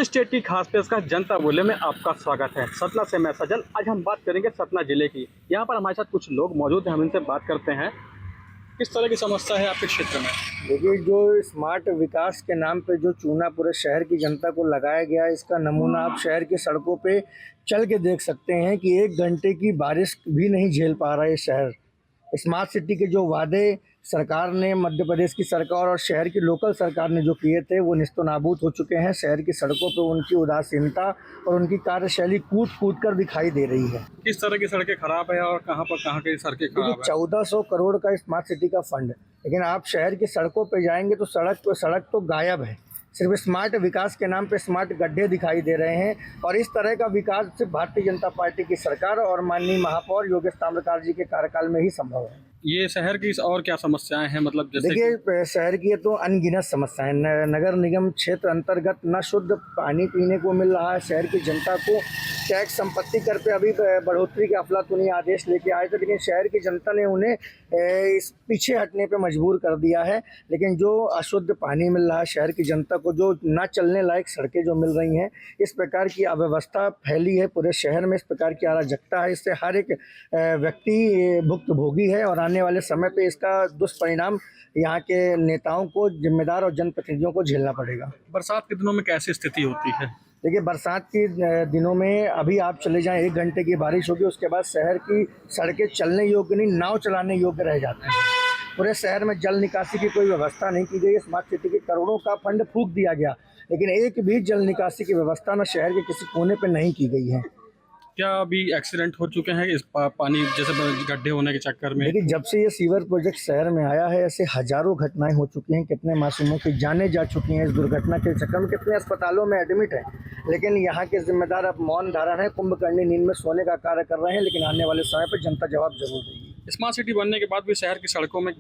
State की खास पेशकश जनता बोले में आपका स्वागत है। सतना से मैं सजल। आज हम बात करेंगे सतना जिले की। यहाँ पर हमारे साथ कुछ लोग मौजूद हैं, हम इनसे बात करते हैं। किस तरह की समस्या है आपके क्षेत्र में? देखिए, जो स्मार्ट विकास के नाम पे जो चूना पूरे शहर की जनता को लगाया गया है, इसका नमूना आप शहर की सड़कों पे चल के देख सकते हैं कि 1 घंटे की बारिश भी नहीं झेल पा रहा है शहर। स्मार्ट सिटी के जो वादे सरकार ने, मध्य प्रदेश की सरकार और शहर की लोकल सरकार ने जो किए थे, वो निस्तनाबूद हो चुके हैं। शहर की सड़कों पे उनकी उदासीनता और उनकी कार्यशैली कूट कूट कर दिखाई दे रही है। किस तरह की सड़कें खराब है और कहाँ की सड़कें खराब है? 1400 करोड़ का स्मार्ट सिटी का फंड, लेकिन आप शहर की सड़कों पे जाएंगे तो सड़क तो गायब है। सिर्फ स्मार्ट विकास के नाम पे स्मार्ट गड्ढे दिखाई दे रहे हैं। और इस तरह का विकास सिर्फ भारतीय जनता पार्टी की सरकार और माननीय महापौर योगेश ताम्रकार जी के कार्यकाल में ही संभव है। ये शहर की और क्या समस्याएं हैं? मतलब जैसे देखिए, शहर की तो अनगिनत समस्याएं। नगर निगम क्षेत्र अंतर्गत न शुद्ध पानी पीने को मिल रहा है। शहर की जनता को टैक्स संपत्ति कर पे अभी बढ़ोतरी के अफलातूनी आदेश लेके आए थे, लेकिन शहर की जनता ने उन्हें इस पीछे हटने पे मजबूर कर दिया है। लेकिन जो अशुद्ध पानी मिल रहा है शहर की जनता को, जो ना चलने लायक सड़कें जो मिल रही हैं, इस प्रकार की अव्यवस्था फैली है पूरे शहर में। इस प्रकार की अराजकता है, इससे हर एक व्यक्ति भुक्तभोगी है और आने वाले समय पे इसका दुष्परिणाम यहाँ के नेताओं को, जिम्मेदार और जनप्रतिनिधियों को झेलना पड़ेगा। बरसात के दिनों में कैसी स्थिति होती है? देखिए, बरसात के दिनों में अभी आप चले जाएं, 1 घंटे की बारिश होगी, उसके बाद शहर की सड़कें चलने योग्य नहीं, नाव चलाने योग्य रह जाते हैं। पूरे शहर में जल निकासी की कोई व्यवस्था नहीं की गई। स्मार्ट सिटी के करोड़ों का फंड फूंक दिया गया, लेकिन एक भी जल निकासी की व्यवस्था न शहर के किसी कोने पर नहीं की गई है। क्या अभी एक्सीडेंट हो चुके हैं इस पानी जैसे गड्ढे होने के चक्कर में? देखिए, जब से ये सीवर प्रोजेक्ट शहर में आया है, ऐसे हजारों घटनाएं हो चुकी हैं। कितने मासूमों की जानें जा चुकी हैं इस दुर्घटना के चक्कर में, कितने अस्पतालों में एडमिट हैं। लेकिन यहाँ के जिम्मेदार अब मौन धारण है, कुंभकर्णी नींद में सोने का कार्य कर रहे हैं। लेकिन आने वाले समय पर जनता जवाब जरूर देगी। स्मार्ट सिटी बनने के बाद भी शहर की सड़कों में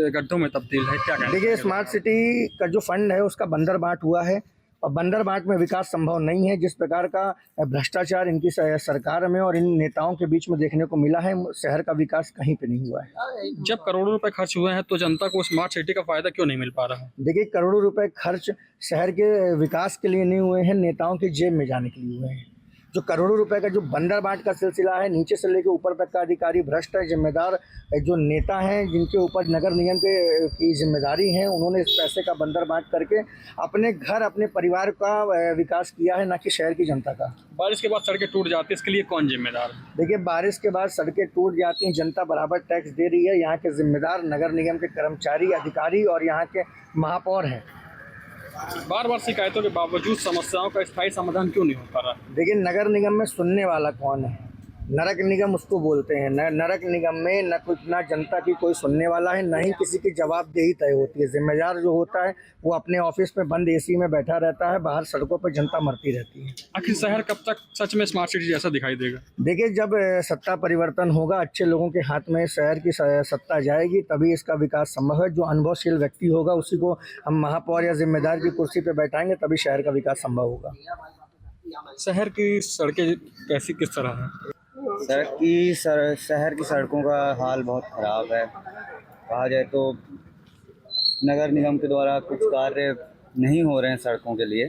गड्ढों में तब्दील है, क्या कहना? देखिए, स्मार्ट सिटी का जो फंड है उसका बंदर बांट हुआ है और बंदर बांट में विकास संभव नहीं है। जिस प्रकार का भ्रष्टाचार इनकी सरकार में और इन नेताओं के बीच में देखने को मिला है, शहर का विकास कहीं पे नहीं हुआ है। जब करोड़ों रुपए खर्च हुए हैं तो जनता को स्मार्ट सिटी का फायदा क्यों नहीं मिल पा रहा है? देखिए, करोड़ों रुपए खर्च शहर के विकास के लिए नहीं हुए हैं, नेताओं की जेब में जाने के लिए हुए हैं। जो करोड़ों रुपए का जो बंदर बांट का सिलसिला है, नीचे से लेकर ऊपर तक का अधिकारी भ्रष्ट है। जिम्मेदार जो नेता हैं, जिनके ऊपर नगर निगम की जिम्मेदारी है, उन्होंने इस पैसे का बंदर बांट करके अपने घर, अपने परिवार का विकास किया है, ना कि शहर की जनता का। बारिश के बाद सड़कें टूट जाती है, इसके लिए कौन जिम्मेदार है? देखिए, बारिश के बाद सड़कें टूट जाती हैं, जनता बराबर टैक्स दे रही है। यहाँ के जिम्मेदार नगर निगम के कर्मचारी, अधिकारी और यहाँ के महापौर हैं। बार बार शिकायतों के बावजूद समस्याओं का स्थायी समाधान क्यों नहीं हो पा रहा? देखिए, नगर निगम में सुनने वाला कौन है? नरक निगम उसको बोलते हैं। नरक निगम में ना जनता की कोई सुनने वाला है, ना ही किसी की जवाबदेही तय होती है। जिम्मेदार जो होता है वो अपने ऑफिस में बंद एसी में बैठा रहता है, बाहर सड़कों पर जनता मरती रहती है। आखिर शहर कब तक सच में स्मार्ट सिटी जैसा दिखाई देगा? देखिए, जब सत्ता परिवर्तन होगा, अच्छे लोगों के हाथ में शहर की सत्ता जाएगी, तभी इसका विकास संभव है। जो अनुभवशील व्यक्ति होगा, उसी को हम महापौर या जिम्मेदार की कुर्सी पर बैठाएंगे, तभी शहर का विकास संभव होगा। शहर की सड़कें किस तरह है? शहर की सड़कों का हाल बहुत ख़राब है। कहा जाए तो नगर निगम के द्वारा कुछ कार्य नहीं हो रहे हैं सड़कों के लिए।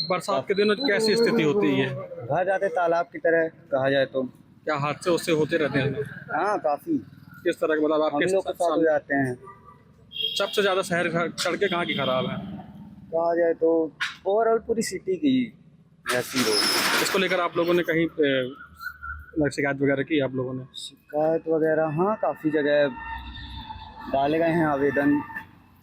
बरसात के दिनों कैसी स्थिति होती है? भर जाते तालाब की तरह, कहा जाए तो। क्या हादसे उससे होते रहते हैं? हाँ, काफ़ी। किस तरह के मतलब हम लोग के साथ हो जाते हैं। सबसे ज़्यादा शहर सड़कें कहाँ की खराब हैं? कहा जाए तो ओवरऑल पूरी सिटी की ऐसी रोड। इसको लेकर आप लोगों ने कहीं शिकायत वगैरह की? आप लोगों ने शिकायत वगैरह, हाँ, काफ़ी जगह डाले गए हैं आवेदन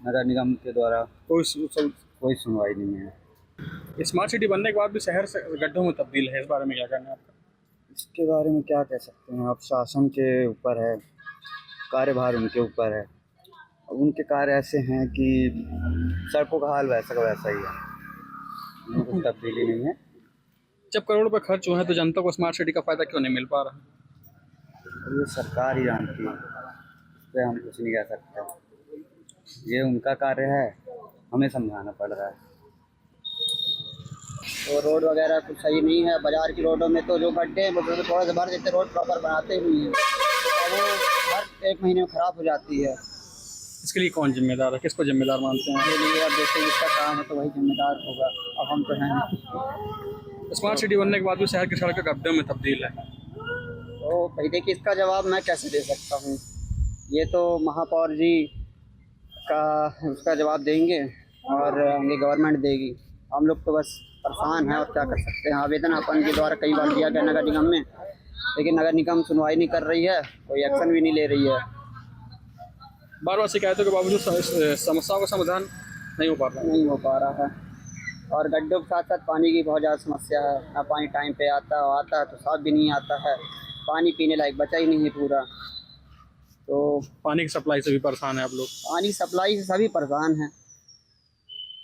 नगर निगम के द्वारा। कोई सुनवाई नहीं है। स्मार्ट सिटी बनने के बाद भी शहर से गड्ढों में तब्दील है, इस बारे में क्या कहना है आपका? इसके बारे में क्या कह सकते हैं? अब शासन के ऊपर है, कार्यभार उनके ऊपर है। अब उनके कार्य ऐसे हैं कि सड़कों का हाल वैसा का वैसा ही है, कुछ तब्दीली नहीं है। जब करोड़ रुपए खर्च हुए हैं तो जनता को स्मार्ट सिटी का फायदा क्यों नहीं मिल पा रहा? ये सरकार ही जानती है, इस पर हम कुछ नहीं कह सकते। ये उनका कार्य है, हमें समझाना पड़ रहा है। तो रोड वगैरह कुछ सही नहीं है। बाज़ार की रोडों में तो जो गड्ढे हैं वो थोड़ा सा भर देते, रोड प्रॉपर बनाते ही नहीं है और वो हर 1 महीने में ख़राब हो जाती है। इसके लिए कौन जिम्मेदार है, किसको जिम्मेदार मानते हैं? के लिए अब जैसे जिसका काम है तो वही जिम्मेदार होगा, अब हम तो हैं नहीं। स्मार्ट सिटी बनने के बाद भी शहर की सड़कें गड्ढों में तब्दील है। तो भाई देखिए, इसका जवाब मैं कैसे दे सकता हूँ, ये तो महापौर जी का उसका जवाब देंगे और ये गवर्नमेंट देगी। हम लोग तो बस परेशान हैं और क्या कर सकते हैं। आवेदन अपन के द्वारा कई बार दिया गया नगर निगम में, लेकिन नगर निगम सुनवाई नहीं कर रही है, कोई एक्शन भी नहीं ले रही है। बार बार शिकायतों के बावजूद समस्याओं का समाधान नहीं हो पा रहा है। और गड्ढों के साथ साथ पानी की बहुत ज़्यादा समस्या है, ना पानी टाइम पे आता है तो साफ भी नहीं आता है, पानी पीने लायक बचा ही नहीं है पूरा। तो पानी की सप्लाई से भी परेशान है आप लोग? पानी सप्लाई से सभी परेशान हैं,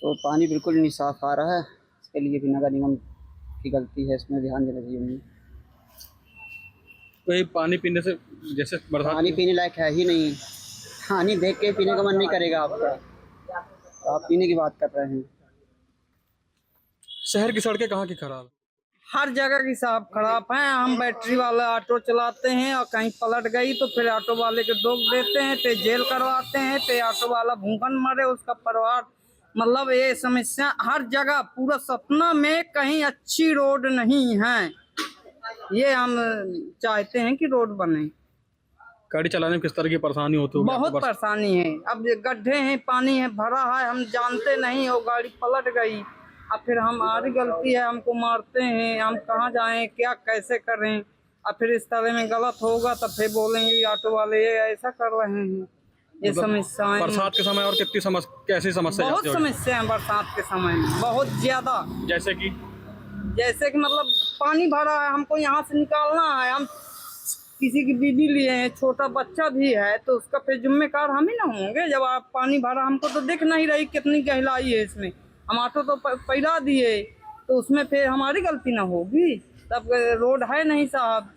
तो पानी बिल्कुल नहीं साफ आ रहा है। इसके लिए भी नगर निगम की गलती है, इसमें ध्यान देना चाहिए उन्हें। तो ये पानी पीने से जैसे बरसात पानी पीने लायक है ही नहीं, पानी देख के पीने का मन नहीं करेगा आपका, तो आप पीने की बात कर रहे हैं। शहर की सड़कें कहाँ की खराब? हर जगह की साफ खराब है। हम बैटरी वाला ऑटो चलाते हैं और कहीं पलट गई तो फिर ऑटो वाले के रोक देते हैं, तो जेल करवाते हैं, तो ऑटो वाला भूखन मरे, उसका परिवार। मतलब ये समस्या हर जगह, पूरा सतना में कहीं अच्छी रोड नहीं है। ये हम चाहते हैं कि रोड बने। गाड़ी चलाने में किस तरह की परेशानी होती है? बहुत परेशानी है। अब गड्ढे हैं, पानी है, भरा है, हम जानते नहीं, वो गाड़ी पलट गई, अब फिर हमारी गलती है, हमको मारते हैं, हम कहाँ जाएं, क्या कैसे करें। अब फिर इस तरह में गलत होगा तो फिर बोलेंगे ऑटो वाले ये ऐसा कर रहे हैं। ये समस्याएं बरसात के समय और कितनी कैसी समस्या? बहुत समस्या है बरसात के समय में, बहुत ज्यादा। जैसे कि मतलब पानी भरा है, हमको यहाँ से निकालना है, हम किसी की बीवी लिए हैं, छोटा बच्चा भी है, तो उसका फिर जिम्मेदार हम ही ना होंगे। जब आप पानी भरा, हमको तो दिख नहीं रही कितनी गहराई है इसमें, हम ऑटो तो पैरा दिए, तो उसमें फिर हमारी गलती ना होगी। तब रोड है नहीं साहब,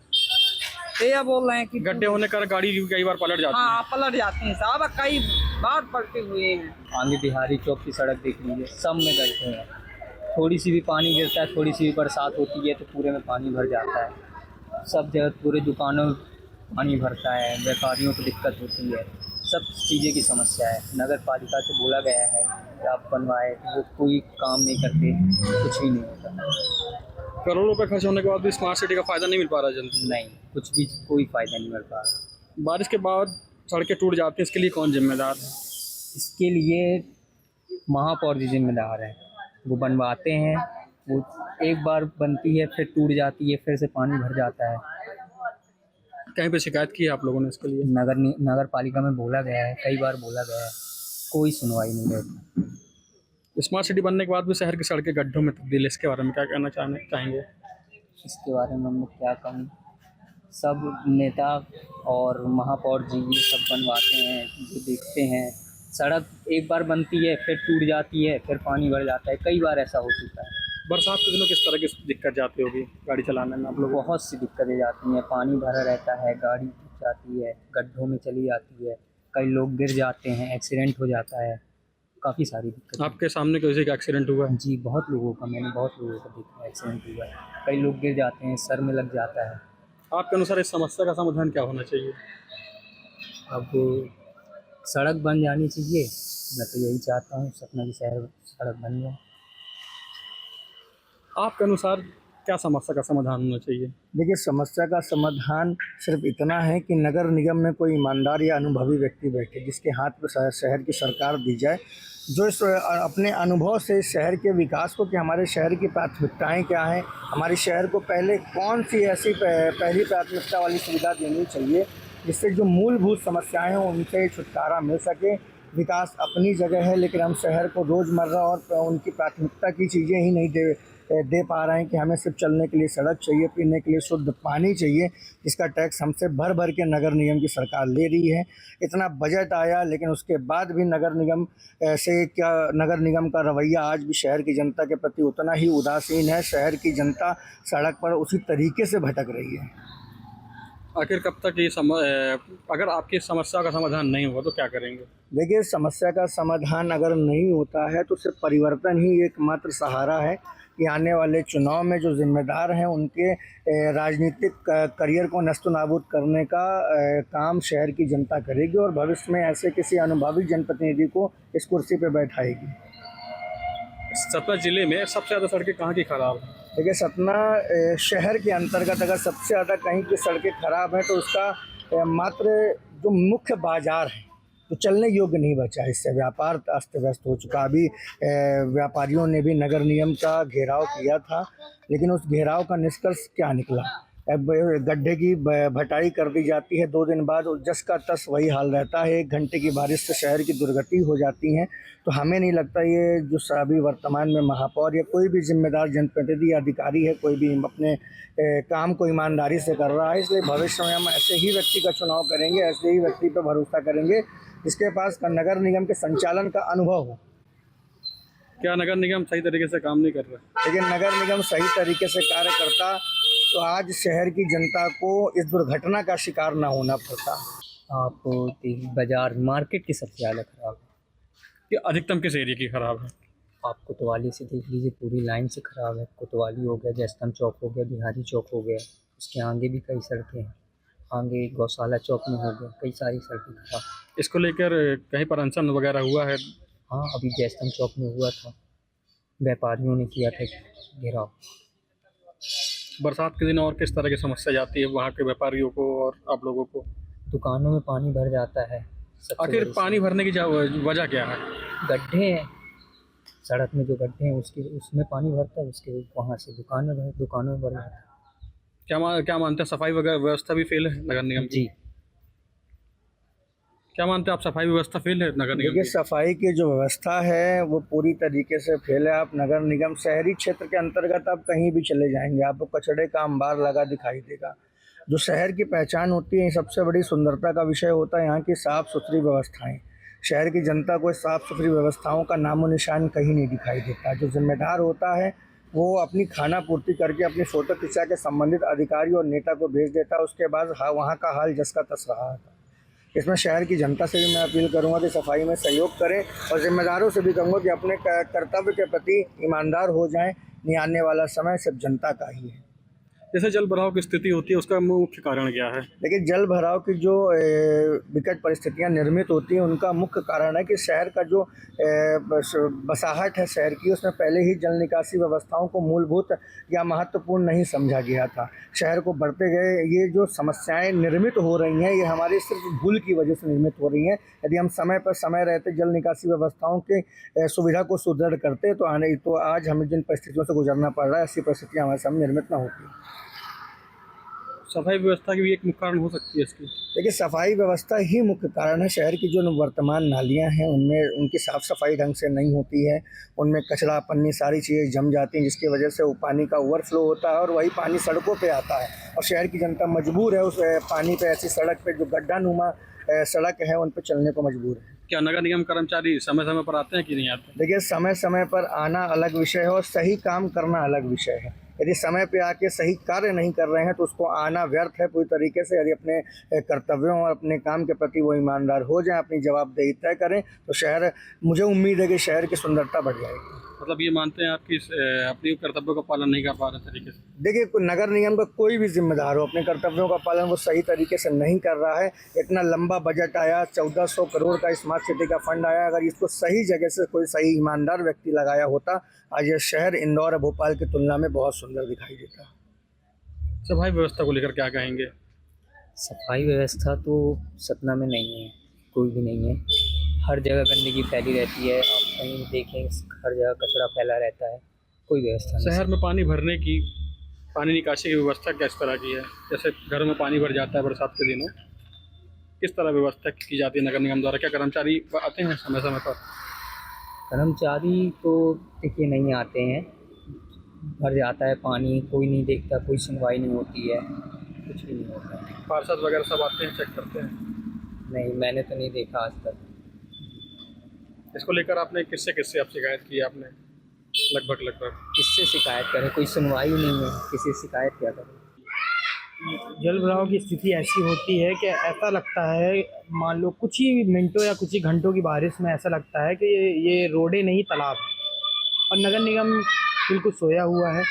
ये बोल रहे हैं कि गड्ढे होने का गाड़ी कई बार पलट जाती है। हाँ, पलट जाती हैं साहब, कई बार पलटे हुए हैं। आंधी बिहारी चौक की सड़क देख लीजिए, सब में गड्ढे हैं। थोड़ी सी भी पानी गिरता है, थोड़ी सी भी बरसात होती है तो पूरे में पानी भर जाता है। सब जगह पूरे दुकानों में पानी भरता है, व्यापारियों को दिक्कत होती है, सब चीज़ें की समस्या है। नगर पालिका से बोला गया है कि आप बनवाए, वो कोई काम नहीं करते, कुछ भी नहीं होता। करोड़ों रुपए खर्च होने के बाद भी स्मार्ट सिटी का फायदा नहीं मिल पा रहा है जनता को। नहीं, कुछ भी कोई फ़ायदा नहीं मिल पा रहा। बारिश के बाद सड़कें टूट जाती हैं, इसके लिए कौन जिम्मेदार है? इसके लिए महापौर जी जिम्मेदार हैं। वो बनवाते हैं, वो एक बार बनती है फिर टूट जाती है, फिर से पानी भर जाता है। कहीं पे शिकायत की है आप लोगों ने इसके लिए? नगर पालिका में बोला गया है, कई बार बोला गया है, कोई सुनवाई नहीं रहती। स्मार्ट सिटी बनने के बाद भी शहर की सड़कें गड्ढों में तब्दील है, इसके बारे में क्या कहना चाहेंगे? इसके बारे में हम लोग क्या कहूँ, सब नेता और महापौर जी ये सब बनवाते हैं, जो देखते हैं। सड़क एक बार बनती है फिर टूट जाती है, फिर पानी भर जाता है, कई बार ऐसा हो चुका है। बरसात के दिनों किस तरह की दिक्कत जाती होगी गाड़ी चलाने में आप लोग? बहुत सी दिक्कतें जाती हैं, पानी भरा रहता है, गाड़ी टूट जाती है, गड्ढों में चली जाती है, कई लोग गिर जाते हैं, एक्सीडेंट हो जाता है, काफ़ी सारी दिक्कत। आपके सामने किसी का एक्सीडेंट हुआ है? जी, बहुत लोगों का, मैंने बहुत लोगों का देखा है एक्सीडेंट हुआ है, कई लोग गिर जाते हैं, सर में लग जाता है। आपके अनुसार इस समस्या का समाधान क्या होना चाहिए? अब सड़क बन जानी चाहिए, मैं तो यही चाहता हूँ, सतना की शहर सड़क बन जाए। आपके अनुसार क्या समस्या का समाधान होना चाहिए? देखिए, समस्या का समाधान सिर्फ इतना है कि नगर निगम में कोई ईमानदार या अनुभवी व्यक्ति बैठे, जिसके हाथ में शहर की सरकार दी जाए, जो अपने अनुभव से शहर के विकास को, कि हमारे शहर की प्राथमिकताएं क्या हैं, हमारे शहर को पहले कौन सी ऐसी पहली प्राथमिकता वाली सुविधा देनी चाहिए जिससे जो मूलभूत समस्याएं हैं उनसे छुटकारा मिल सके। विकास अपनी जगह है, लेकिन हम शहर को रोज़मर्रा और उनकी प्राथमिकता की चीज़ें ही नहीं दे पा रहे हैं कि हमें सिर्फ चलने के लिए सड़क चाहिए, पीने के लिए शुद्ध पानी चाहिए, जिसका टैक्स हमसे भर भर के नगर निगम की सरकार ले रही है। इतना बजट आया, लेकिन उसके बाद भी नगर निगम का रवैया आज भी शहर की जनता के प्रति उतना ही उदासीन है। शहर की जनता सड़क पर उसी तरीके से भटक रही है। आखिर कब तक ये अगर आपकी समस्या का समाधान नहीं हुआ तो क्या करेंगे? देखिए, समस्या का समाधान अगर नहीं होता है तो सिर्फ परिवर्तन ही एकमात्र सहारा है, कि आने वाले चुनाव में जो जिम्मेदार हैं उनके राजनीतिक करियर को नस्त नाबूद करने का काम शहर की जनता करेगी और भविष्य में ऐसे किसी अनुभवी जनप्रतिनिधि को इस कुर्सी पर बैठाएगी। सतना जिले में सबसे ज़्यादा सड़कें कहाँ की खराब है? देखिए सतना शहर के अंतर्गत अगर सबसे ज़्यादा कहीं की सड़कें खराब हैं तो उसका मात्र जो मुख्य बाजार है तो चलने योग्य नहीं बचा है। इससे व्यापार अस्त व्यस्त हो चुका। अभी व्यापारियों ने भी नगर निगम का घेराव किया था, लेकिन उस घेराव का निष्कर्ष क्या निकला? अब गड्ढे की भटाई कर दी जाती है, 2 दिन बाद जस का तस वही हाल रहता है। 1 घंटे की बारिश से शहर की दुर्गति हो जाती हैं। तो हमें नहीं लगता ये जो अभी वर्तमान में महापौर या कोई भी जिम्मेदार जनप्रतिनिधि या अधिकारी है, कोई भी अपने काम को ईमानदारी से कर रहा है। इसलिए भविष्य में हम ऐसे ही व्यक्ति का चुनाव करेंगे, ऐसे ही व्यक्ति पर भरोसा करेंगे जिसके पास नगर निगम के संचालन का अनुभव हो। क्या नगर निगम सही तरीके से काम नहीं कर रहा? लेकिन नगर निगम सही तरीके से कार्य करता तो आज शहर की जनता को इस दुर्घटना का शिकार ना होना पड़ता। आप बाजार मार्केट की सबसे ज़्यादा खराब है। कि अधिकतम किस एरिया की खराब है? आप कोतवाली से देख लीजिए, पूरी लाइन से ख़राब है। कोतवाली हो गया, जयस्तंभ चौक हो गया, बिहारी चौक हो गया, उसके आगे भी कई सड़कें हैं, आगे गौशाला चौक में हो गया, कई सारी सड़कें खराब। इसको लेकर कहीं पर अनशन वगैरह हुआ है? हाँ, अभी जयस्तंभ चौक में हुआ था, व्यापारियों ने किया था घेराव। बरसात के दिन और किस तरह की समस्या जाती है वहाँ के व्यापारियों को और आप लोगों को? दुकानों में पानी भर जाता है। आखिर पानी भरने की वजह क्या है? गड्ढे हैं, सड़क में जो गड्ढे हैं उसमें पानी भरता है, उसके वहाँ से दुकानों में भर जाता है। क्या मानते हैं, सफाई वगैरह व्यवस्था भी फेल है नगर निगम की? जी। क्या मानते हैं आप, सफाई व्यवस्था फेल है नगर निगम देखिए की? सफाई की जो व्यवस्था है वो पूरी तरीके से फेल है। आप नगर निगम शहरी क्षेत्र के अंतर्गत आप कहीं भी चले जाएंगे, आपको कचड़े का अंबार लगा दिखाई देगा। जो शहर की पहचान होती है, सबसे बड़ी सुंदरता का विषय होता है यहाँ की साफ़ सुथरी व्यवस्थाएं। शहर की जनता को साफ़ सुथरी व्यवस्थाओं का नामो निशान कहीं नहीं दिखाई देता। जो जिम्मेदार होता है वो अपनी खाना पूर्ति करके अपनी फ़ोटो खिंचा के संबंधित अधिकारी और नेता को भेज देता है। उसके बाद वहाँ का हाल जस का तस रहा था। इसमें शहर की जनता से भी मैं अपील करूंगा कि सफाई में सहयोग करें और जिम्मेदारों से भी कहूँगा कि अपने कर्तव्य के प्रति ईमानदार हो जाएं। नहीं आने वाला समय सिर्फ जनता का ही है। जैसे जल भराव की स्थिति होती है उसका मुख्य कारण क्या है? लेकिन जल भराव की जो विकट परिस्थितियां निर्मित होती हैं उनका मुख्य कारण है कि शहर का जो बसाहट है शहर की, उसमें पहले ही जल निकासी व्यवस्थाओं को मूलभूत या महत्वपूर्ण नहीं समझा गया था। शहर को बढ़ते गए ये जो समस्याएं निर्मित हो रही हैं, ये हमारी सिर्फ भूल की वजह से निर्मित हो रही हैं। यदि हम समय पर समय रहते जल निकासी व्यवस्थाओं के सुविधा को सुदृढ़ करते तो आज हमें जिन परिस्थितियों से गुजरना पड़ रहा है, ऐसी परिस्थितियाँ हमारे सामने निर्मित ना होती। सफाई व्यवस्था की भी एक मुख्य कारण हो सकती है इसकी? देखिए सफाई व्यवस्था ही मुख्य कारण है। शहर की जो वर्तमान नालियां हैं उनमें उनकी साफ़ सफाई ढंग से नहीं होती है, उनमें कचरा पन्नी सारी चीज़ें जम जाती हैं, जिसकी वजह से वो पानी का ओवरफ्लो होता है और वही पानी सड़कों पे आता है और शहर की जनता मजबूर है उस पानी पे, ऐसी सड़क पे जो गड्ढा नुमा सड़क है उन पर चलने को मजबूर है। क्या नगर निगम कर्मचारी समय समय पर आते हैं कि नहीं आते? देखिए समय समय पर आना अलग विषय है और सही काम करना अलग विषय है। यदि समय पे आके सही कार्य नहीं कर रहे हैं तो उसको आना व्यर्थ है पूरी तरीके से। यदि अपने कर्तव्यों और अपने काम के प्रति वो ईमानदार हो जाएं, अपनी जवाबदेही तय करें तो शहर, मुझे उम्मीद है कि शहर की सुंदरता बढ़ जाएगी। मतलब ये मानते हैं आपकी अपनी कर्तव्यों का पालन नहीं कर पा रहे तरीके से? देखिए नगर निगम का कोई भी जिम्मेदार हो, अपने कर्तव्यों का पालन वो सही तरीके से नहीं कर रहा है। इतना लंबा बजट आया, 1400 करोड़ का स्मार्ट सिटी का फंड आया, अगर इसको सही जगह से कोई सही ईमानदार व्यक्ति लगाया होता, आज ये शहर इंदौर और भोपाल की तुलना में बहुत सुंदर दिखाई देता। सफाई व्यवस्था को लेकर क्या कहेंगे? सफाई व्यवस्था तो सतना में नहीं है, कोई भी नहीं है। हर जगह गंदगी फैली रहती है, आप कहीं देखें हर जगह कचरा फैला रहता है, कोई व्यवस्था नहीं। शहर में पानी भरने की, पानी निकासी की व्यवस्था किस तरह की है? जैसे घरों में पानी भर जाता है बरसात के दिनों, किस तरह व्यवस्था की जाती है नगर निगम द्वारा? क्या कर्मचारी आते हैं समय समय पर? कर्मचारी तो देखिए नहीं आते हैं, भर जाता है पानी, कोई नहीं देखता, कोई सुनवाई नहीं होती है, कुछ भी नहीं होता है। पार्षद वगैरह सब आते हैं, चेक करते हैं? नहीं, मैंने तो नहीं देखा आज तक। इसको लेकर आपने किससे आप शिकायत की आपने? लगभग किससे शिकायत करें, कोई सुनवाई नहीं है, किसी से शिकायत क्या करें। जल भराव की स्थिति ऐसी होती है कि ऐसा लगता है, मान लो कुछ ही मिनटों या कुछ ही घंटों की बारिश में ऐसा लगता है कि ये रोडें नहीं तालाब है। और नगर निगम बिल्कुल सोया हुआ है।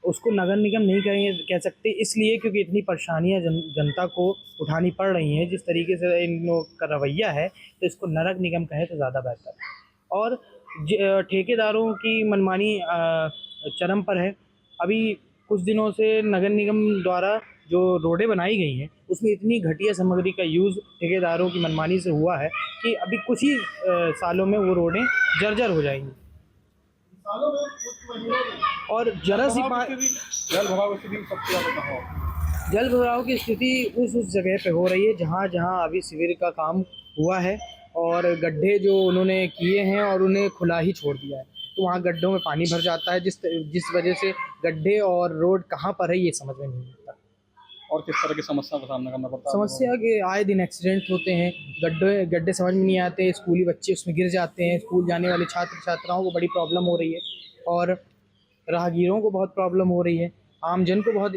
उसको नगर निगम नहीं कह सकते, इसलिए क्योंकि इतनी परेशानियां जनता को उठानी पड़ रही हैं। जिस तरीके से इन लोगों का रवैया है, तो इसको नगर निगम कहे तो ज़्यादा बेहतर है। और ठेकेदारों की मनमानी चरम पर है। अभी कुछ दिनों से नगर निगम द्वारा जो रोडें बनाई गई हैं, उसमें इतनी घटिया सामग्री का यूज़ ठेकेदारों की मनमानी से हुआ है कि अभी कुछ ही सालों में वो रोडें जर्जर हो जाएंगी। और जरा सी जल भराव की स्थिति सबसे ज़्यादा कहाँ हो? जल भराव की स्थिति उस जगह पे हो रही है जहाँ जहाँ अभी शिविर का काम हुआ है, और गड्ढे जो उन्होंने किए हैं और उन्हें खुला ही छोड़ दिया है, तो वहाँ गड्ढों में पानी भर जाता है, जिस वजह से गड्ढे और रोड कहाँ पर है ये समझ में नहीं आता। और किस तरह की समस्या का सामना करना पड़ता है? समस्या के आए दिन एक्सीडेंट होते हैं, गड्ढे समझ में नहीं आते, स्कूली बच्चे उसमें गिर जाते हैं, स्कूल जाने वाले छात्र छात्राओं को बड़ी प्रॉब्लम हो रही है, और राहगीरों को बहुत प्रॉब्लम हो रही है, आमजन को बहुत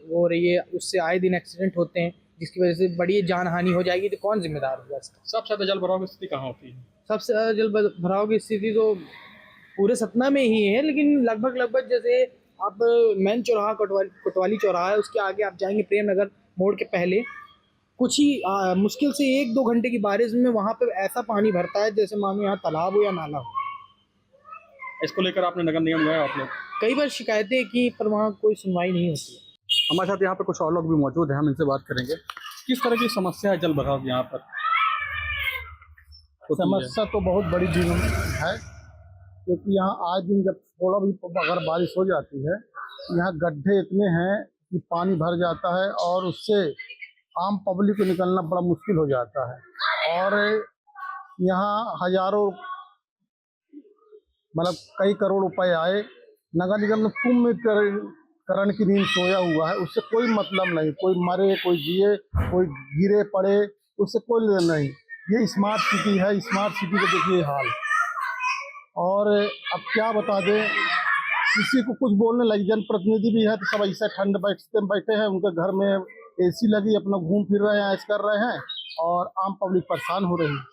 हो रही है। उससे आए दिन एक्सीडेंट होते हैं, जिसकी वजह से बड़ी जान हानि हो जाएगी, तो कौन जिम्मेदार होगा इसका? सबसे ज़्यादा जल भराव की स्थिति कहाँ होती है? सबसे ज़्यादा जल भराव की स्थिति तो पूरे सतना में ही है, लेकिन लगभग जैसे आप मेन चौराहा कोतवाली चौराहा है, उसके आगे आप जाएंगे प्रेम नगर मोड़ के पहले, कुछ ही मुश्किल से 1-2 घंटे की बारिश में वहाँ पे ऐसा पानी भरता है जैसे मानो यहाँ तालाब हो या नाला हो। इसको लेकर आपने नगर निगम गए आप लोग? कई बार शिकायतें की, पर वहाँ कोई सुनवाई नहीं होती है। हमारे साथ यहाँ पे कुछ और लोग भी मौजूद हैं, हम इनसे बात करेंगे। किस तरह की समस्या है जल भराव की यहाँ पर? समस्या तो बहुत बड़ी दिन है, क्योंकि यहाँ आज दिन जब थोड़ा भी अगर बारिश हो जाती है, यहाँ गड्ढे इतने हैं कि पानी भर जाता है, और उससे आम पब्लिक को निकलना बड़ा मुश्किल हो जाता है। और यहाँ हजारों मतलब कई करोड़ रुपए आए, नगर निगम में कुंभकर्ण की नींद सोया हुआ है, उससे कोई मतलब नहीं। कोई मरे, कोई जिए, कोई गिरे पड़े, उससे कोई लेना नहीं। ये स्मार्ट सिटी है, स्मार्ट सिटी का देखिए हाल। और अब क्या बता दें, किसी को कुछ बोलने लगी, जनप्रतिनिधि भी है तो सब ऐसा ठंड बैठे हैं, उनके घर में एसी लगी, अपना घूम फिर रहे हैं, ऐश कर रहे हैं, और आम पब्लिक परेशान हो रही है।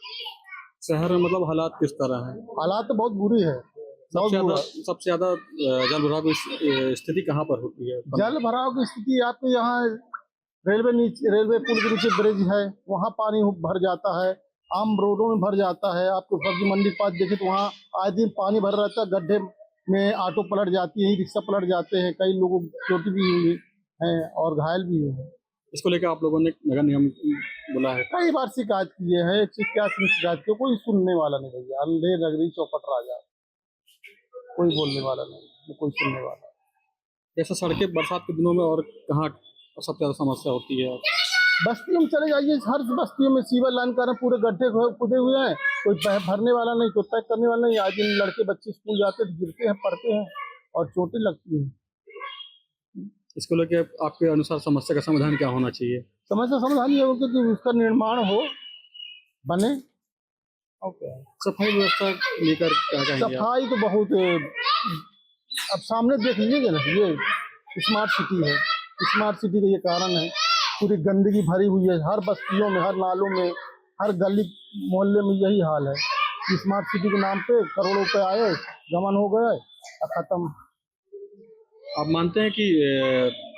शहर में मतलब हालात किस तरह हैं? हालात तो बहुत बुरी है। सबसे ज़्यादा जल भराव की स्थिति कहाँ पर होती है? जल भराव की स्थिति आपके यहाँ रेलवे पुल के नीचे ब्रिज है, वहाँ पानी भर जाता है, आम रोडों में भर जाता है। आपको सब्जी मंडी के पास देखें तो वहाँ आए दिन पानी भर रहता है, गड्ढे में ऑटो पलट जाती है, रिक्शा पलट जाते हैं, कई लोगों की चोट भी हुई है और घायल भी हुए हैं। इसको लेकर आप लोगों ने नगर निगम बोला है? कई बार शिकायत किए हैं, 181 शिकायत की, कोई सुनने वाला नहीं भैया। अंधे नगरी चौपट राजा, कोई बोलने वाला नहीं, कोई सुनने वाला। जैसे सड़कें बरसात के दिनों में और कहाँ सबसे ज़्यादा समस्या होती है? बस्तियों में चले जाइए, हर बस्तियों में सीवर लाइन कर रहे हैं, पूरे गड्ढे खुदे हुए हैं, कोई भरने वाला नहीं, कोई पैक करने वाला नहीं। आज इन लड़के बच्चे स्कूल जाते हैं, गिरते हैं, पड़ते हैं और चोटें लगती हैं। इसको लेकर आपके अनुसार समस्या का समाधान क्या होना चाहिए? समस्या समाधान ये हो कि उसका निर्माण हो, बने। ओके, सफाई व्यवस्था लेकर क्या कहेंगे आप? सफाई तो बहुत, अब सामने देख लीजिएगा ना, ये स्मार्ट सिटी है, स्मार्ट सिटी का ये कारण है। पूरी गंदगी भरी हुई है, हर बस्तियों में, हर नालों में, हर गली मोहल्ले में यही हाल है। स्मार्ट सिटी के नाम पे करोड़ों रुपए आए, गमन हो गए और खत्म। आप मानते हैं कि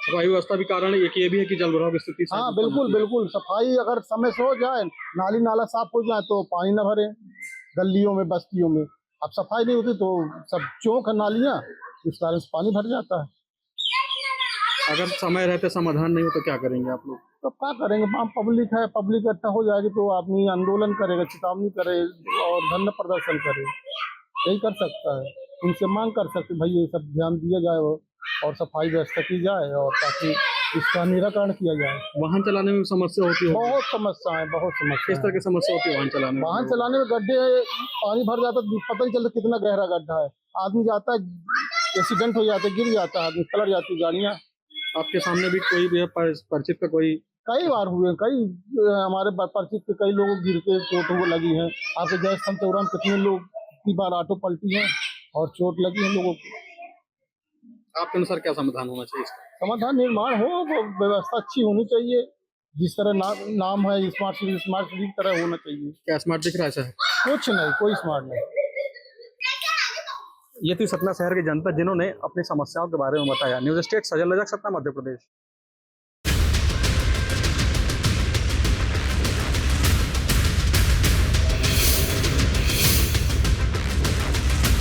सफाई व्यवस्था भी कारण है, एक ये भी है कि जल भराव की स्थिति? हाँ बिल्कुल बिल्कुल, सफाई अगर समय से हो जाए, नाली नाला साफ हो जाए तो पानी न भरे गलियों में, बस्तियों में। अब सफाई नहीं होती तो सब चौक है नालियाँ, इस कारण से पानी भर जाता है। अगर समय रहते समाधान नहीं हो तो क्या करेंगे आप लोग? तो क्या करेंगे, आम पब्लिक है, पब्लिक इकट्ठा हो जाएगी तो आदमी आंदोलन करेगा, चेतावनी करे और धरना प्रदर्शन करे, यही कर सकता है। उनसे मांग कर सकते भाई ये सब ध्यान दिया जाए और सफाई व्यवस्था की जाए, और ताकि इसका निराकरण किया जाए। वाहन चलाने में समस्या होती है? बहुत समस्याएं, बहुत समस्या। किस तरह की समस्या होती है वाहन चलाने में? वाहन चलाने में गड्ढे, पानी भर जाता है, पता नहीं चलता कितना गहरा गड्ढा है, आदमी जाता है, एक्सीडेंट हो जाता है, गिर जाता है आदमी, पलट जाती गाड़ियाँ। आपके सामने भी कोई भी परिचित का कोई? कई बार हुए, कई हमारे परिचित के कई लोगों गिर के चोट वो लगी है। आपके गैस चौराहा में कितने लोग, कितनी बार ऑटो पलटी है और चोट लगी है लोगों को। आपके अनुसार क्या समाधान होना चाहिए इसका? समाधान निर्माण हो, व्यवस्था अच्छी होनी चाहिए, जिस तरह नाम है स्मार्ट सिटी की तरह होना चाहिए। क्या स्मार्ट दिख रहा है सर? कुछ नहीं, कोई स्मार्ट नहीं। ये थी सतना शहर की जनता जिन्होंने अपनी समस्याओं के बारे में बताया। न्यूज़ स्टेट सजल रजक, सतना, मध्य प्रदेश।